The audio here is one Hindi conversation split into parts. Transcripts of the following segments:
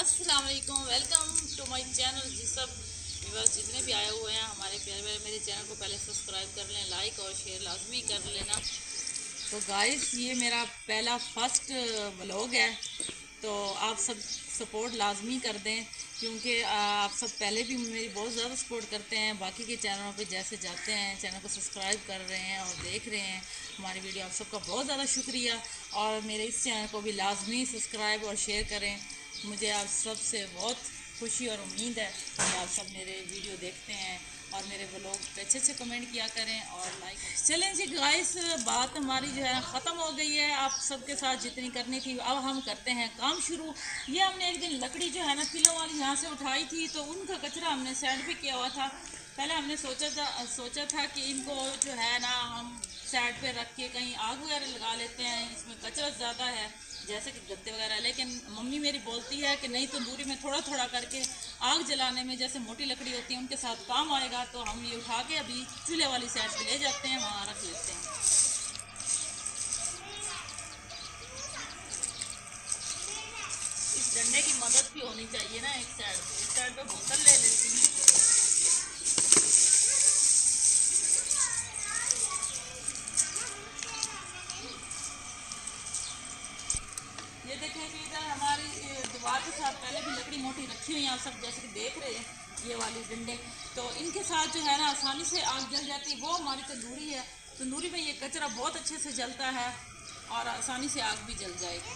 अस्सलाम वालेकुम, वेलकम टू माय चैनल। जी सब व्यूअर्स जितने भी आए हुए हैं हमारे प्यारे प्यारे, मेरे चैनल को पहले सब्सक्राइब कर लें, लाइक और शेयर लाजमी कर लेना। तो गाइस ये मेरा पहला फर्स्ट व्लॉग है, तो आप सब सपोर्ट लाजमी कर दें क्योंकि आप सब पहले भी मेरी बहुत ज़्यादा सपोर्ट करते हैं। बाकी के चैनलों पे जैसे जाते हैं, चैनल को सब्सक्राइब कर रहे हैं और देख रहे हैं हमारी वीडियो, आप सबका बहुत ज़्यादा शुक्रिया। और मेरे इस चैनल को भी लाजमी सब्सक्राइब और शेयर करें। मुझे आप सब से बहुत खुशी और उम्मीद है कि आप सब मेरे वीडियो देखते हैं और मेरे व्लॉग पे अच्छे अच्छे कमेंट किया करें और लाइक। चलें जी गाइस, बात हमारी जो है ख़त्म हो गई है। आप सबके साथ जितनी करनी थी अब हम करते हैं काम शुरू। ये हमने एक दिन लकड़ी जो है ना किलो वाली यहाँ से उठाई थी, तो उनका कचरा हमने साइड भी किया हुआ था। पहले हमने सोचा था कि इनको जो है ना हम साइड पे रख के कहीं आग वगैरह लगा लेते हैं, इसमें कचरा ज़्यादा है जैसे कि गत्ते वगैरह। लेकिन मम्मी मेरी बोलती है कि नहीं, तंदूरी में थोड़ा थोड़ा करके आग जलाने में जैसे मोटी लकड़ी होती है उनके साथ काम आएगा। तो हम ये उठा के अभी चूल्हे वाली साइड पे ले जाते हैं, वहाँ रख लेते हैं। इस डंडे की मदद भी होनी चाहिए ना एक साइड पे बोतल ले लेती हूँ। ये देखें कि इधर हमारी दीवार के साथ पहले भी लकड़ी मोटी रखी हुई है, आप सब जैसे कि देख रहे हैं ये वाली डंडे। तो इनके साथ जो है ना आसानी से आग जल जाती है। वो हमारी तंदूरी है, तंदूरी में ये कचरा बहुत अच्छे से जलता है और आसानी से आग भी जल जाएगी।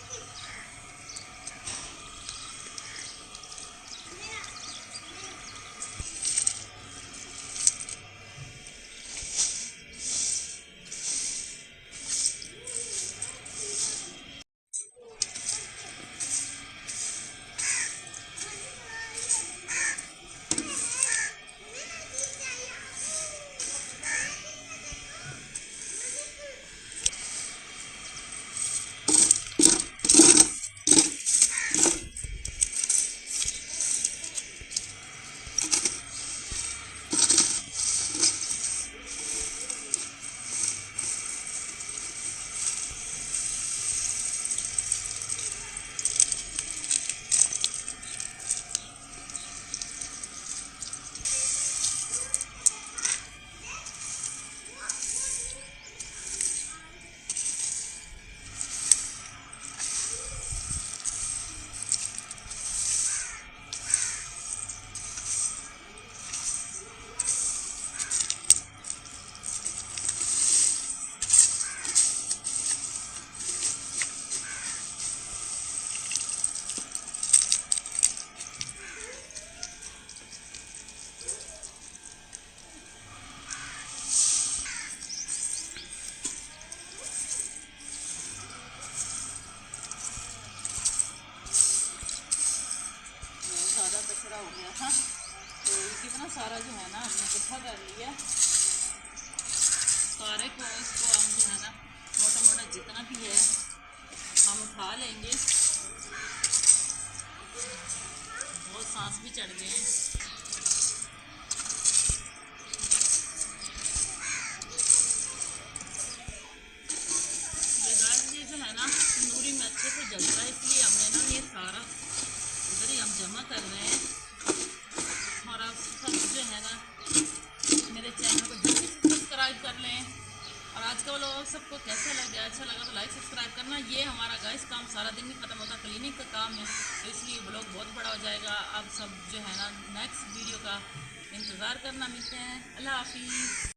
कचरा हो गया था तो कितना सारा जो है ना हमने इकट्ठा कर लिया सारे को। इसको हम जो है ना मोटा मोटा जितना भी है हम उठा लेंगे। बहुत सांस भी चढ़ गए हैं। ये जो है ना तंदूरी में अच्छे से जलता है, इसलिए हमने ना ये सारा इधर ही हम जमा कर रहे हैं। और आप सब जो है ना मेरे चैनल को जल्दी से सब्सक्राइब कर लें। और आज का व्लॉग सबको कैसा लग गया, अच्छा लगा तो लाइक सब्सक्राइब करना। ये हमारा गैस काम सारा दिन नहीं ख़त्म होता, क्लीनिंग का काम है, तो इसलिए व्लॉग बहुत बड़ा हो जाएगा। आप सब जो है ना नेक्स्ट वीडियो का इंतज़ार करना। मिलते हैं, अल्लाह हाफिज़।